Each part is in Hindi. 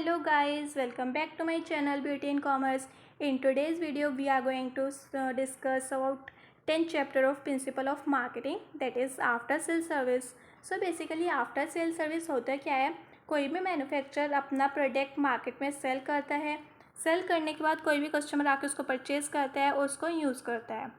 Hello guys, welcome back to my channel Beauty in Commerce. In today's video we are going to discuss about 10th chapter of Principle of Marketing, that is after sale service. So basically after sale service होता क्या है, कोई भी मैन्युफैक्चरर अपना प्रोडक्ट मार्केट में सेल करता है, सेल करने के बाद कोई भी कस्टमर आके उसको परचेज़ करता है और उसको यूज़ करता है।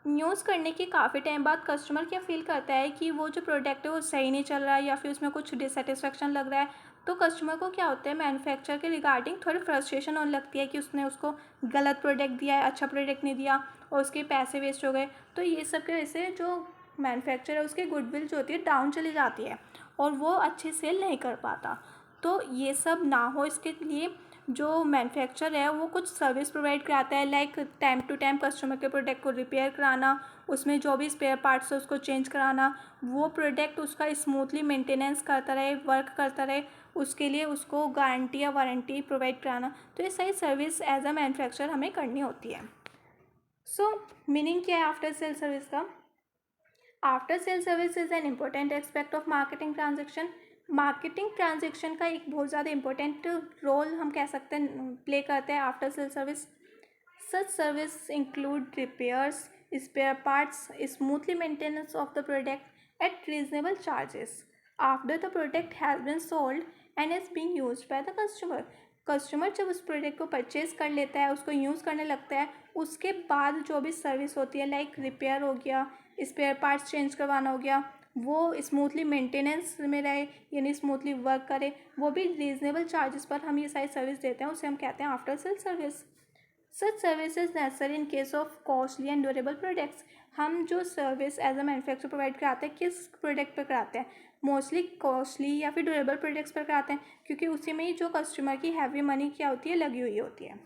यूज़ करने के काफ़ी टाइम बाद कस्टमर क्या फ़ील करता है कि वो जो प्रोडक्ट है वो सही नहीं चल रहा है या फिर उसमें कुछ डिससेटिस्फेक्शन लग रहा है, तो कस्टमर को क्या होता है, मैन्युफैक्चरर के रिगार्डिंग थोड़ी फ्रस्ट्रेशन होने लगती है कि उसने उसको गलत प्रोडक्ट दिया है, अच्छा प्रोडक्ट नहीं दिया और उसके पैसे वेस्ट हो गए। तो ये सब की वजह से जो मैन्युफैक्चरर है उसकी गुडविल जो होती है डाउन चली जाती है और वो अच्छे सेल नहीं कर पाता। तो ये सब ना हो इसके लिए जो मैन्युफैक्चरर है वो कुछ सर्विस प्रोवाइड कराता है, like time to time customer के प्रोडक्ट को रिपेयर कराना, उसमें जो भी स्पेयर पार्ट्स है उसको चेंज कराना, वो प्रोडक्ट उसका स्मूथली मेंटेनेंस करता रहे, वर्क करता रहे, उसके लिए उसको गारंटी या वारंटी प्रोवाइड कराना। तो ये सारी सर्विस एज अ मैन्युफैक्चरर हमें करनी होती है। सो मीनिंग क्या है आफ्टर सेल सर्विस का? After sale service is an important aspect of marketing transaction. Marketing transaction का एक बहुत ज़्यादा इंपॉर्टेंट रोल हम कह सकते हैं प्ले करते हैं after sale service. Such service include repairs, spare parts, smoothly maintenance of the product at reasonable charges after the product has been sold and is being used by the customer. Customer जब उस प्रोडक्ट को परचेज़ कर लेता है, उसको यूज़ करने लगता है, उसके बाद जो भी सर्विस होती है, लाइक रिपेयर हो गया, स्पेयर पार्ट्स चेंज करवाना हो गया, वो स्मूथली मेंटेनेंस में रहे यानी स्मूथली वर्क करे, वो भी रीजनेबल चार्जेस पर हम ये सारी सर्विस देते हैं, उसे हम कहते हैं after sale service. Such service is necessary in case of costly and durable products. हम जो service as a manufacturer provide कराते हैं किस प्रोडक्ट पर कराते हैं? मोस्टली कॉस्टली या फिर ड्यूरेबल प्रोडक्ट्स पर कराते हैं, क्योंकि उसी में ही जो कस्टमर की हैवी मनी क्या होती है, लगी हुई होती है।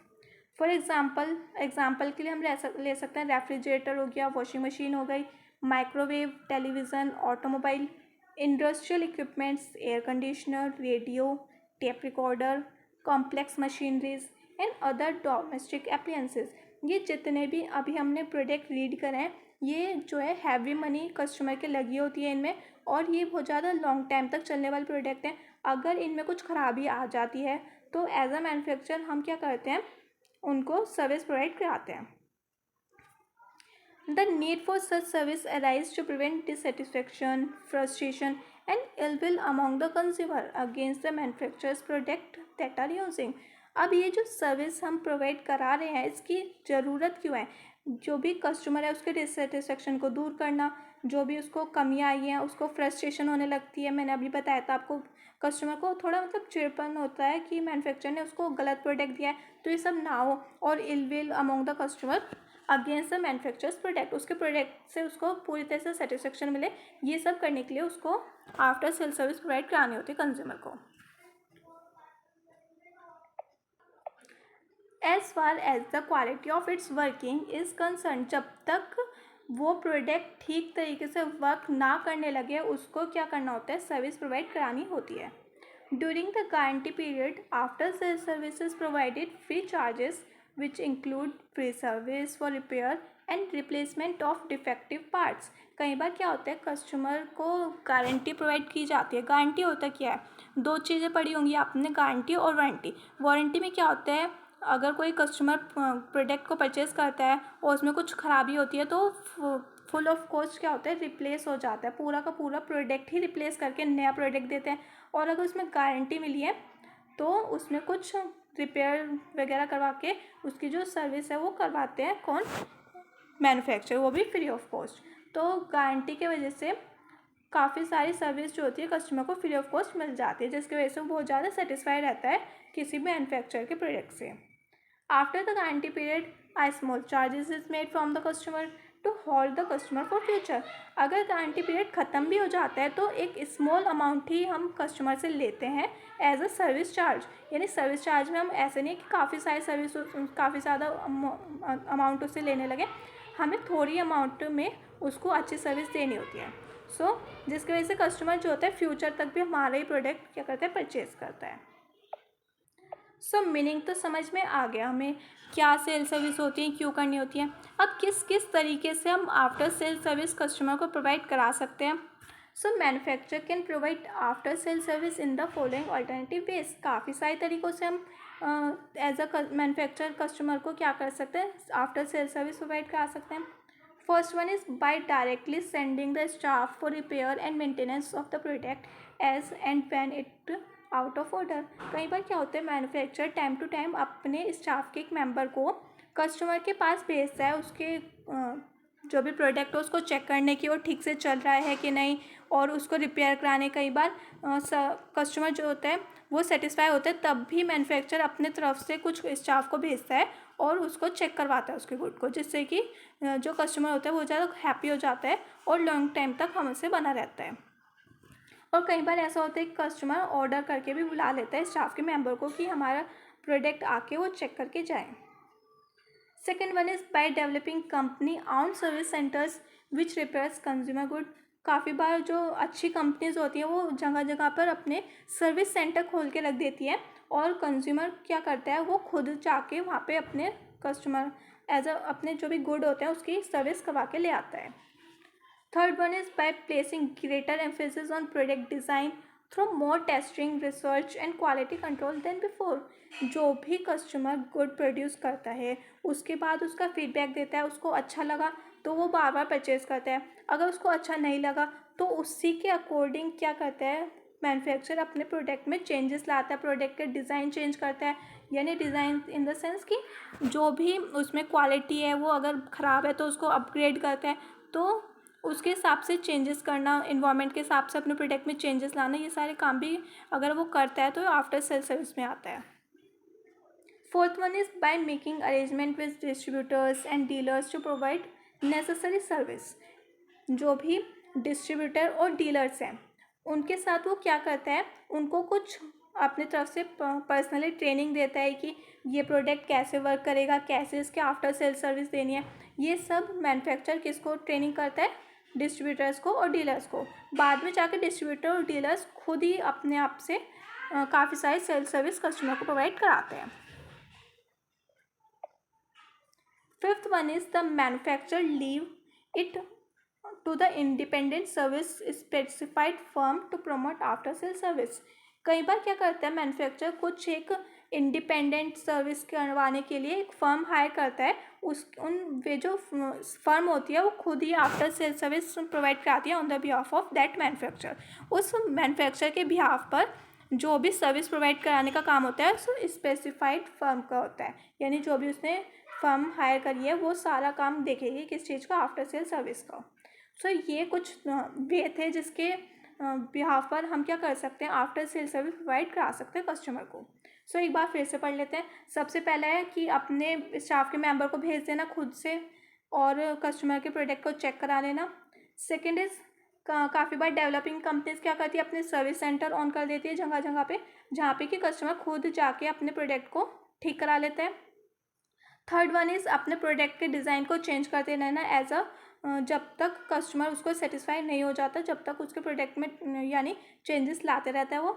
फॉर एग्जाम्पल के लिए हम ले सकते हैं रेफ्रिजरेटर हो गया, वॉशिंग मशीन हो गई, microwave, television, automobile, industrial equipments, air conditioner, radio, tape recorder, complex machineries and other domestic appliances. ये जितने भी अभी हमने प्रोडक्ट रीड करे हैं, ये जो है हैवी मनी कस्टमर के लगी होती है इनमें, और ये बहुत ज़्यादा लॉन्ग टाइम तक चलने वाले प्रोडक्ट हैं। अगर इनमें कुछ खराबी आ जाती है तो एज अ मैन्युफैक्चरर हम क्या करते हैं, उनको सर्विस प्रोवाइड कराते हैं। The need for such service arises to prevent dissatisfaction, frustration, and ill will among the consumer against the manufacturer's product that are using. अब ये जो सर्विस हम प्रोवाइड करा रहे हैं इसकी ज़रूरत क्यों है? जो भी कस्टमर है उसके डिससेटिस्फेक्शन को दूर करना, जो भी उसको कमियाँ आई हैं उसको फ्रस्ट्रेशन होने लगती है, मैंने अभी बताया था आपको, कस्टमर को थोड़ा चिड़पन होता है कि मैन्युफैक्चरर ने उसको गलत प्रोडक्ट दिया है, तो ये सब ना हो, और ill will among the customer against the manufacturer's product, उसके प्रोडक्ट से उसको पूरी तरह से सेटिस्फेक्शन मिले, ये सब करने के लिए उसको आफ्टर सेल सर्विस प्रोवाइड करानी होती है कंज्यूमर को। As far as the quality of its working is concern, जब तक वो प्रोडक्ट ठीक तरीके से वर्क ना करने लगे उसको क्या करना होता है, सर्विस प्रोवाइड करानी होती है। During the guarantee period after sale services provided free charges which include free service for repair and replacement of defective parts। कई बार क्या होता है, कस्टमर को गारंटी प्रोवाइड की जाती है। गारंटी होता क्या है, दो चीज़ें पढ़ी होंगी आपने, गारंटी और वारंटी। वारंटी में क्या होता है, अगर कोई कस्टमर प्रोडक्ट को परचेज़ करता है और उसमें कुछ खराबी होती है तो फुल ऑफ कॉस्ट क्या होता है, रिप्लेस हो जाता है, पूरा का पूरा प्रोडक्ट ही रिप्लेस करके नया प्रोडक्ट देते हैं। और अगर उसमें गारंटी मिली है तो उसमें कुछ रिपेयर वगैरह करवा के उसकी जो सर्विस है वो करवाते हैं कौन, मैन्युफैक्चरर, वो भी फ्री ऑफ कॉस्ट। तो गारंटी की वजह से काफ़ी सारी सर्विस जो होती है कस्टमर को फ्री ऑफ कॉस्ट मिल जाती है, जिसकी वजह से वो बहुत ज़्यादा सेटिस्फाई रहता है किसी भी मैन्युफैक्चरर के प्रोडक्ट से। After the guarantee period a small charges is made from the customer to hold the customer for future. अगर गारंटी पीरियड ख़त्म भी हो जाता है तो एक स्मॉल अमाउंट ही हम कस्टमर से लेते हैं एज अ सर्विस चार्ज। यानी सर्विस चार्ज में हम ऐसे नहीं कि काफ़ी सारी सर्विस, काफ़ी ज़्यादा अमाउंट उससे लेने लगे, हमें थोड़ी अमाउंट में उसको अच्छी सर्विस देनी होती है। सो जिसकी वजह से कस्टमर जो होता है फ्यूचर तक भी हमारा ही प्रोडक्ट क्या करता है, परचेज़ करता है। सो मीनिंग तो समझ में आ गया हमें, क्या सेल सर्विस होती है, क्यों करनी होती है। अब किस किस तरीके से हम आफ्टर सेल सर्विस कस्टमर को प्रोवाइड करा सकते हैं। So manufacture can provide after sale service in the following alternative ways. काफ़ी सारे तरीक़ों से हम एज अ मैन्युफैक्चर कस्टमर को क्या कर सकते हैं, आफ्टर सेल सर्विस प्रोवाइड करा सकते हैं। First one is by directly sending the staff for repair and maintenance of the product as and when it out of order. कई बार क्या होता है, मैन्युफैक्चरर टाइम टू टाइम अपने स्टाफ के एक मेंबर को कस्टमर के पास भेजता है उसके जो भी प्रोडक्ट हो उसको चेक करने की वो ठीक से चल रहा है कि नहीं, और उसको रिपेयर कराने। कई बार कस्टमर जो होता है वो सेटिस्फाई होता है, तब भी मैन्युफैक्चरर अपने तरफ से कुछ स्टाफ को भेजता है और उसको चेक करवाता है उसके गुड को, जिससे कि जो कस्टमर होता है वो ज़्यादा हैप्पी हो जाता है और लॉन्ग टाइम तक हमसे बना रहता है। और कई बार ऐसा होता है कि कस्टमर ऑर्डर करके भी बुला लेता है स्टाफ के मेंबर को कि हमारा प्रोडक्ट आके वो चेक करके जाए। Second one is by developing company on service centres which repairs consumer good. काफ़ी बार जो अच्छी कंपनीज होती हैं वो जगह जगह पर अपने सर्विस सेंटर खोल के रख देती है और कंज्यूमर क्या करता है, वो खुद जाके वहाँ पे अपने कस्टमर एज अ अपने जो भी गुड होते हैं उसकी सर्विस करवा के ले आता है। Third one is by placing greater emphasis on product design through more testing research and quality control than before. जो भी कस्टमर गुड प्रोड्यूस करता है उसके बाद उसका फीडबैक देता है, उसको अच्छा लगा तो वो बार बार परचेज करता है, अगर उसको अच्छा नहीं लगा तो उसी के अकॉर्डिंग क्या करता है मैन्युफैक्चरर अपने प्रोडक्ट में चेंजेस लाता है, प्रोडक्ट के डिज़ाइन चेंज करता है। यानी डिज़ाइन इन द सेंस कि जो भी उसमें क्वालिटी है वो अगर ख़राब है तो उसको अपग्रेड करता है, तो उसके हिसाब से चेंजेस करना, इन्वायरमेंट के हिसाब से अपने प्रोडक्ट में चेंजेस लाना, ये सारे काम भी अगर वो करता है तो आफ्टर सेल सर्विस में आता है। Fourth one is by making arrangement with distributors and dealers to provide necessary service. जो भी डिस्ट्रीब्यूटर और डीलर्स हैं उनके साथ वो क्या करता है, उनको कुछ अपने तरफ से पर्सनली ट्रेनिंग देता है कि ये प्रोडक्ट कैसे वर्क करेगा, कैसे इसके आफ्टर सेल सर्विस देनी है। ये सब मैन्युफैक्चरर किसको ट्रेनिंग करता है, डिस्ट्रीब्यूटर्स को और डीलर्स को। बाद में जाकर डिस्ट्रीब्यूटर और डीलर्स खुद ही अपने आप से काफ़ी सारी सेल सर्विस कस्टमर को प्रोवाइड कराते हैं। Fifth one is the manufacturer leave it to the independent service specified firm to promote after sale service. कई बार क्या करता है मैन्युफैक्चरर कुछ एक इंडिपेंडेंट सर्विस करवाने के लिए एक फर्म हायर करता है, वे जो फर्म होती है वो खुद ही आफ्टर सेल सर्विस प्रोवाइड कराती है on the behalf of that manufacturer. उस मैन्युफैक्चरर के बिहाफ पर जो भी सर्विस प्रोवाइड कराने का काम होता है उस स्पेसिफाइड फर्म का होता है, यानी जो भी उसने फर्म हायर करी है वो सारा काम देखेगी किस चीज़ का, आफ्टर सेल सर्विस का। सो ये कुछ वे थे जिसके बिहाफ पर हम क्या कर सकते हैं, आफ्टर सेल सर्विस प्रोवाइड करा सकते हैं कस्टमर को। सो एक बार फिर से पढ़ लेते हैं। सबसे पहला है कि अपने स्टाफ के मेंबर को भेज देना खुद से और कस्टमर के प्रोडक्ट को चेक करा लेना। सेकेंड इज़ काफ़ी बार डेवलपिंग कंपनीज क्या करती है, अपने सर्विस सेंटर ऑन कर देती है जगह जगह पे, जहाँ पे कि कस्टमर खुद जाके अपने प्रोडक्ट को ठीक करा लेते हैं। थर्ड वन इज़ अपने प्रोडक्ट के डिज़ाइन को चेंज करते रहना एज अ जब तक कस्टमर उसको सेटिस्फाई नहीं हो जाता, जब तक उसके प्रोडक्ट में यानी चेंजेस लाते रहता है वो।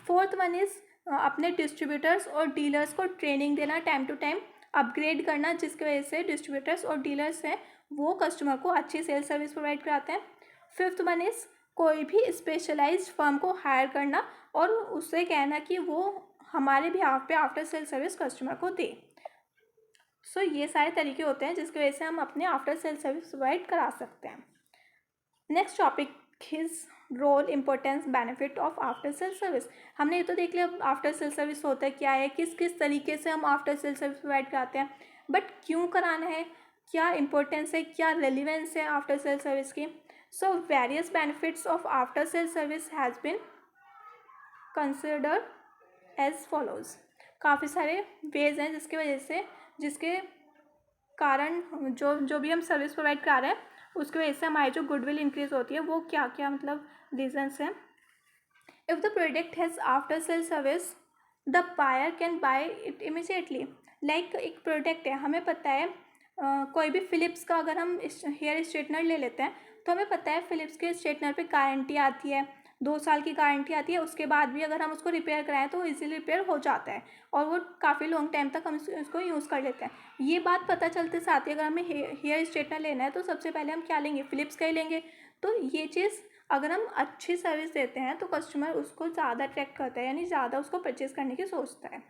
फोर्थ वन इज़ अपने डिस्ट्रीब्यूटर्स और डीलर्स को ट्रेनिंग देना, टाइम टू टाइम अपग्रेड करना, जिसकी वजह से डिस्ट्रीब्यूटर्स और डीलर्स हैं वो कस्टमर को अच्छी सेल सर्विस प्रोवाइड कराते हैं। फिफ्थ वन इज़ कोई भी स्पेशलाइज्ड फर्म को हायर करना और उससे कहना कि वो हमारे बिहाफ पे आफ्टर सेल सर्विस कस्टमर को दे। सो ये सारे तरीके होते हैं जिसकी वजह से हम अपने आफ्टर सेल सर्विस प्रोवाइड करा सकते हैं। Next topic is role, importance, benefit of after sale service. हमने ये तो देख लिया आफ्टर सेल सर्विस होता है क्या है, किस किस तरीके से हम आफ्टर सेल सर्विस प्रोवाइड कराते हैं, बट क्यों कराना है, क्या इंपॉर्टेंस है, क्या रेलिवेंस है आफ्टर सेल सर्विस की। So various benefits of after sale service has been considered as follows. काफ़ी सारे वेज हैं जिसके कारण जो भी हम सर्विस प्रोवाइड करा रहे हैं उसकी वजह से हमारी जो गुडविल इंक्रीज होती है, वो क्या क्या मतलब रीजंस हैं। If the product has after sale service the buyer can buy it immediately. Like एक प्रोडक्ट है, हमें पता है कोई भी फ़िलिप्स का अगर हम हेयर स्ट्रेटनर ले लेते हैं तो हमें पता है फ़िलिप्स के स्ट्रेटनर पे गारंटी आती है, 2 साल की गारंटी आती है। उसके बाद भी अगर हम उसको रिपेयर कराएं तो इजीली रिपेयर हो जाता है और वो काफ़ी लॉन्ग टाइम तक हम इसको यूज़ कर लेते हैं। ये बात पता चलते साथ ही अगर हमें हेयर स्ट्रेटनर लेना है तो सबसे पहले हम क्या लेंगे, फ़िलिप्स का ही लेंगे। तो ये चीज़ अगर हम अच्छी सर्विस देते हैं तो कस्टमर उसको ज़्यादा अट्रैक्ट करता है, यानी ज़्यादा उसको परचेज करने की सोचता है।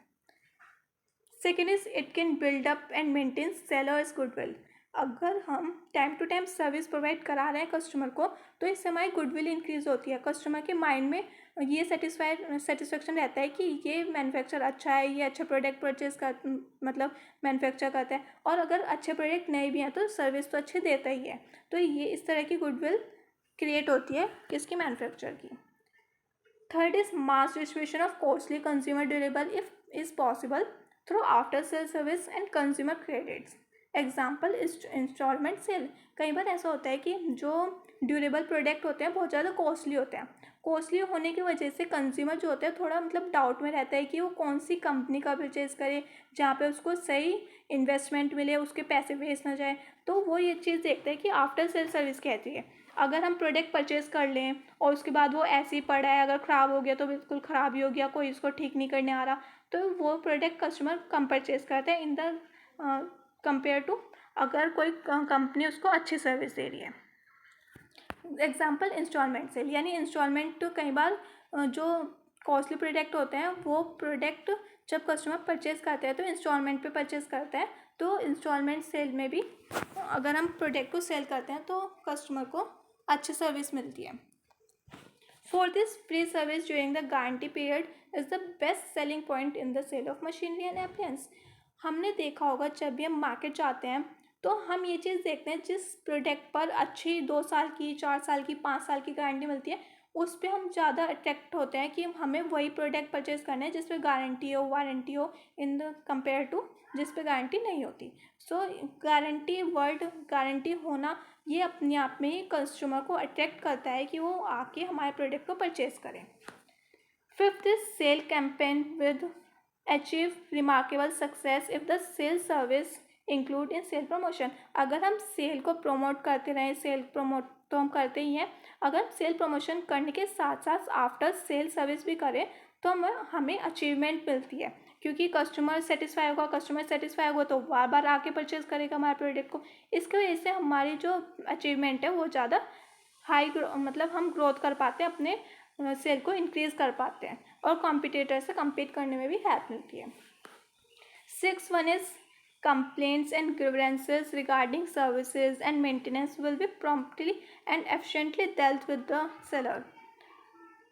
Second is it can build up and maintain seller's goodwill. अगर हम time to time service provide करा रहे हैं कस्टमर को तो इससे हमारी गुडविल इंक्रीज होती है। कस्टमर के माइंड में ये सेटिस्फेक्शन रहता है कि ये मैन्युफैक्चर अच्छा है, ये अच्छा प्रोडक्ट परचेज कर मतलब मैन्युफैक्चर करता है, और अगर अच्छे प्रोडक्ट नहीं भी हैं तो सर्विस तो अच्छी देता ही है। तो ये इस तरह की गुडविल क्रिएट होती है किसकी, मैन्युफैक्चर की। Third is mass distribution of costly consumer durable if is possible through after sale service and consumer credits. Example is instalment sale. कई बार ऐसा होता है कि जो ड्यूरेबल प्रोडक्ट होते हैं बहुत ज़्यादा कॉस्टली होते हैं। कॉस्टली होने की वजह से कंज्यूमर जो होता है थोड़ा डाउट में रहता है कि वो कौन सी कंपनी का परचेज़ करे जहाँ पे उसको सही इन्वेस्टमेंट मिले, उसके पैसे वेस्ट ना जाए। तो वो ये चीज़ देखते हैं कि आफ्टर सेल सर्विस कहती है। अगर हम प्रोडक्ट परचेज़ कर लें और उसके बाद वो ऐसे ही पड़ा है, अगर ख़राब हो गया तो बिल्कुल ख़राब ही हो गया, कोई इसको ठीक नहीं करने आ रहा, तो वो प्रोडक्ट कस्टमर कम परचेज़ करते हैं इन द कंपेयर टू अगर कोई कंपनी उसको अच्छी सर्विस दे रही है। एग्जाम्पल इंस्टॉलमेंट सेल, यानी इंस्टॉलमेंट तो कई बार जो कॉस्टली प्रोडक्ट होते हैं वो प्रोडक्ट जब कस्टमर परचेज़ करते हैं तो इंस्टॉलमेंट पे परचेज़ करते हैं। तो इंस्टॉलमेंट सेल में भी अगर हम प्रोडक्ट को सेल करते हैं तो कस्टमर को अच्छी सर्विस मिलती है। Fourth is free service during the guarantee period is the best selling point in the sale of machinery and appliance. हमने देखा होगा जब भी हम मार्केट जाते हैं तो हम ये चीज़ देखते हैं जिस प्रोडक्ट पर अच्छी 2 साल की, 4 साल की, 5 साल की गारंटी मिलती है उस पर हम ज़्यादा अट्रैक्ट होते हैं कि हमें वही प्रोडक्ट परचेज़ करना है जिस पर गारंटी हो, वारंटी हो, इन द कंपेयर टू जिस पे गारंटी नहीं होती। सो गारंटी, वर्ड गारंटी होना ये अपने आप में ही कस्टमर को अट्रैक्ट करता है कि वो आके हमारे प्रोडक्ट को परचेज़ करें। Fifth is sale campaign with achieve remarkable success if the sale service include in sale promotion. अगर हम सेल को प्रमोट करते रहें, सेल प्रमोट तो हम करते ही हैं, अगर सेल प्रमोशन करने के साथ साथ आफ्टर सेल सर्विस भी करें तो हमें अचीवमेंट मिलती है, क्योंकि कस्टमर सेटिस्फाई होगा तो बार बार आके परचेज़ करेगा हमारे प्रोडक्ट को। इसकी वजह से हमारी जो अचीवमेंट है वो ज़्यादा हाई हम ग्रोथ कर पाते हैं, अपने सेल को इंक्रीज़ कर पाते हैं और कॉम्पिटिटर से compete करने में भी हेल्प मिलती है। Six one is complaints and grievances regarding services and maintenance will be promptly and efficiently dealt with the seller.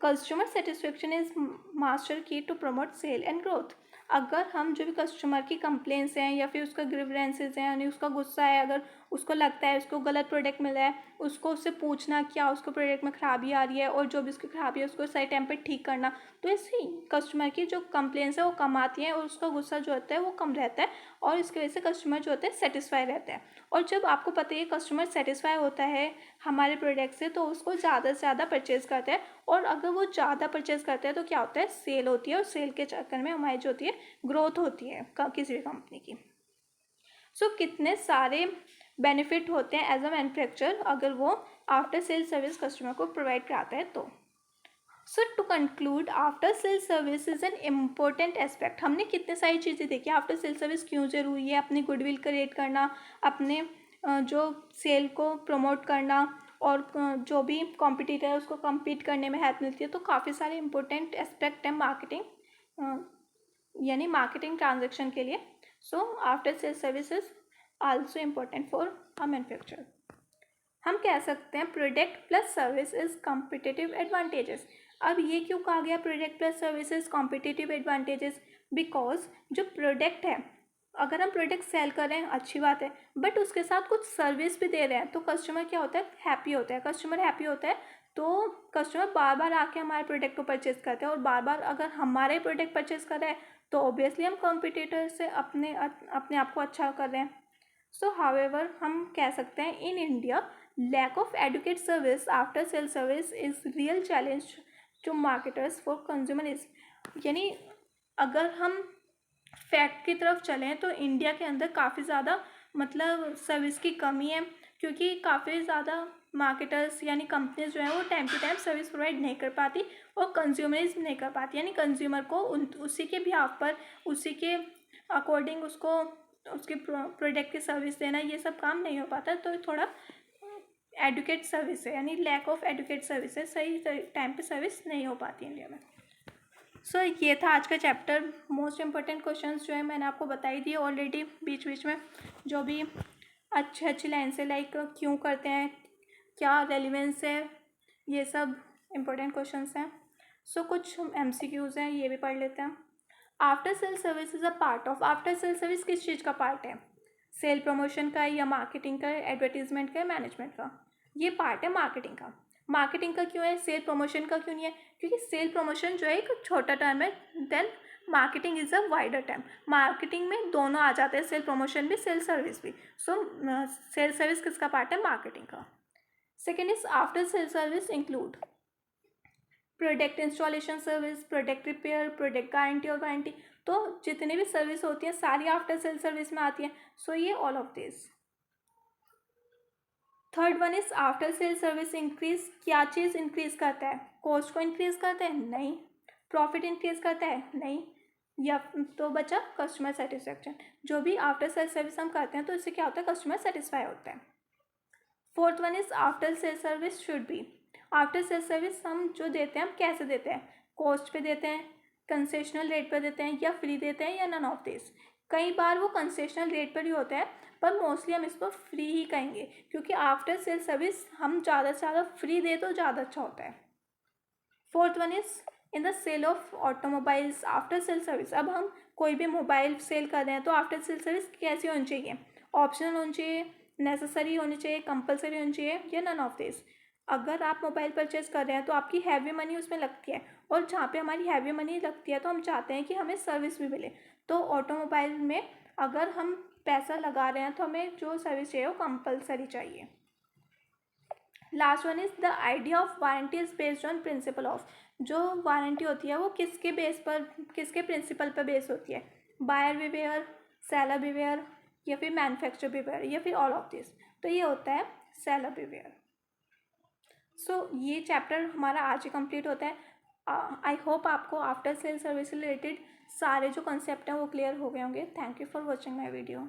Customer satisfaction is master key to promote sale and growth. अगर हम जो भी कस्टमर की कंप्लेंट्स हैं या फिर उसका ग्रीवेंसेस हैं, यानी उसका गुस्सा है, अगर उसको लगता है उसको गलत प्रोडक्ट मिला है, उसको उससे पूछना क्या उसको प्रोडक्ट में ख़राबी आ रही है और जो भी उसकी ख़राबी है उसको सही टाइम पे ठीक करना, तो इससे कस्टमर की जो कंप्लेंट्स है वो कम आती हैं और उसका गुस्सा जो होता है वो कम रहता है और इसकी वजह से कस्टमर जो होता है सेटिस्फाई रहता है। और जब आपको पता है कस्टमर सेटिस्फाई होता है हमारे प्रोडक्ट से तो उसको ज़्यादा से ज़्यादा परचेज़ करता है, और अगर वो ज़्यादा परचेज़ करता है तो क्या होता है, सेल होती है और सेल के चक्कर में हमारी जो होती है ग्रोथ होती है किसी भी कंपनी की। सो कितने सारे बेनिफिट होते हैं एज अ मैन्युफैक्चरर अगर वो आफ्टर सेल सर्विस कस्टमर को प्रोवाइड कराता है तो। So to conclude, after sale service is an important aspect. हमने कितने सारी चीज़ें देखी, आफ्टर सेल सर्विस क्यों ज़रूरी है, अपनी गुडविल क्रिएट करना, अपने जो सेल को प्रमोट करना और जो भी कॉम्पिटिटर है उसको कम्पीट करने में हेल्प मिलती है। तो काफ़ी सारे इंपॉर्टेंट एस्पेक्ट हैं मार्केटिंग यानी मार्केटिंग ट्रांजेक्शन के लिए। So after sale service is also important for a manufacturer. हम कह सकते हैं product plus service is competitive advantages. अब ये क्यों कहा गया product plus service is competitive advantages, because जो प्रोडक्ट है अगर हम प्रोडक्ट सेल कर रहे हैं अच्छी बात है, बट उसके साथ कुछ सर्विस भी दे रहे हैं तो कस्टमर क्या होता है, हैप्पी होता है। कस्टमर हैप्पी होता है तो कस्टमर बार बार आके हमारे प्रोडक्ट को परचेज़ करते हैं, और बार बार अगर हमारे प्रोडक्ट परचेज़ कर रहे हैं तो ऑब्वियसली हम कॉम्पिटिटर से अपने आप को अच्छा कर रहे हैं। सो हाउएवर हम कह सकते हैं in India lack of educate service after sale service is real challenge to marketers for consumer. यानी अगर हम फैक्ट की तरफ चलें तो इंडिया के अंदर काफ़ी ज़्यादा सर्विस की कमी है, क्योंकि काफ़ी ज़्यादा मार्केटर्स यानी कंपनीज जो है वो time to time service provide नहीं कर पाती और कंज्यूमरिज्म नहीं कर पाती, यानी कंज्यूमर को उसी के बिहाफ पर उसी के अकॉर्डिंग उसको उसके प्रोडक्ट की सर्विस देना ये सब काम नहीं हो पाता। तो थोड़ा एडुकेट सर्विस है, यानी लैक ऑफ एडुकेट सर्विस है, सही टाइम पे सर्विस नहीं हो पाती इंडिया में। सो ये था आज का चैप्टर। मोस्ट इम्पोर्टेंट क्वेश्चंस जो है मैंने आपको बता ही दिए ऑलरेडी, बीच बीच में जो भी अच्छी अच्छी लाइन से, लाइक क्यों करते हैं, क्या रेलिवेंस है, ये सब इम्पोर्टेंट क्वेश्चंस हैं। सो कुछ MCQs हैं, ये भी पढ़ लेते हैं। After sale service is a part of, after sale service किस चीज़ का पार्ट है? सेल प्रमोशन का या मार्केटिंग का, एडवर्टीजमेंट का, मैनेजमेंट का? ये पार्ट है मार्केटिंग का। मार्केटिंग का क्यों है, सेल प्रमोशन का क्यों नहीं है? क्योंकि सेल प्रमोशन जो है एक छोटा टर्म है, then marketing is a wider term. Marketing में दोनों आ जाते हैं, सेल प्रमोशन भी, सेल सर्विस भी। सो सेल सर्विस किसका पार्ट है? मार्केटिंग का। Second is after sale service include product installation service, product repair, product guarantee और वारंटी। तो जितनी भी सर्विस होती है सारी आफ्टर सेल सर्विस में आती है। सो ये all of this. Third one is after sale service increase, क्या चीज़ इंक्रीज करता है? कॉस्ट को इंक्रीज करता है? नहीं। प्रॉफिट इंक्रीज करता है? नहीं। या तो बचा कस्टमर सेटिस्फेक्शन। जो भी आफ्टर सेल सर्विस हम करते हैं तो इससे क्या होता है? कस्टमर सेटिस्फाई होता है। Fourth one is after sale service should be, after sale service हम जो देते हैं हम कैसे देते हैं? कॉस्ट पे देते हैं, कंसेशनल रेट पर देते हैं, या फ्री देते हैं, या नन ऑफ दिस। कई बार वो कंसेशनल रेट पर ही होता है, पर मोस्टली हम इसको फ्री ही कहेंगे, क्योंकि आफ्टर सेल सर्विस हम ज़्यादा से ज़्यादा फ्री दे तो ज़्यादा अच्छा होता है। Fourth one is in the sale of automobiles after sale service. अब हम कोई भी मोबाइल सेल कर रहे हैं तो आफ्टर सेल सर्विस कैसी होनी चाहिए? ऑप्शनल होनी चाहिए, नेसेसरी होनी चाहिए, कंपलसरी होनी चाहिए, या नन ऑफ दिस। अगर आप मोबाइल परचेज कर रहे हैं तो आपकी हैवी मनी उसमें लगती है, और जहाँ पे हमारी हैवी मनी लगती है तो हम चाहते हैं कि हमें सर्विस भी मिले। तो ऑटोमोबाइल में अगर हम पैसा लगा रहे हैं तो हमें जो सर्विस चाहिए वो कंपलसरी चाहिए। Last one is the idea of warranty is based on principle of, जो वारंटी होती है वो किसके बेस पर, किसके प्रिंसिपल पर बेस होती है? बायर बिवेयर, सेलर बिवेयर, या फिर मैन्युफैक्चरर बिवेयर, या फिर ऑल ऑफ दिस। तो ये होता है सेलर बिवेयर। सो ये चैप्टर हमारा आज ही कंप्लीट होता है। आई होप आपको आफ्टर सेल सर्विस से रिलेटेड सारे जो कंसेप्ट हैं वो क्लियर हो गए होंगे। Thank you for watching my video.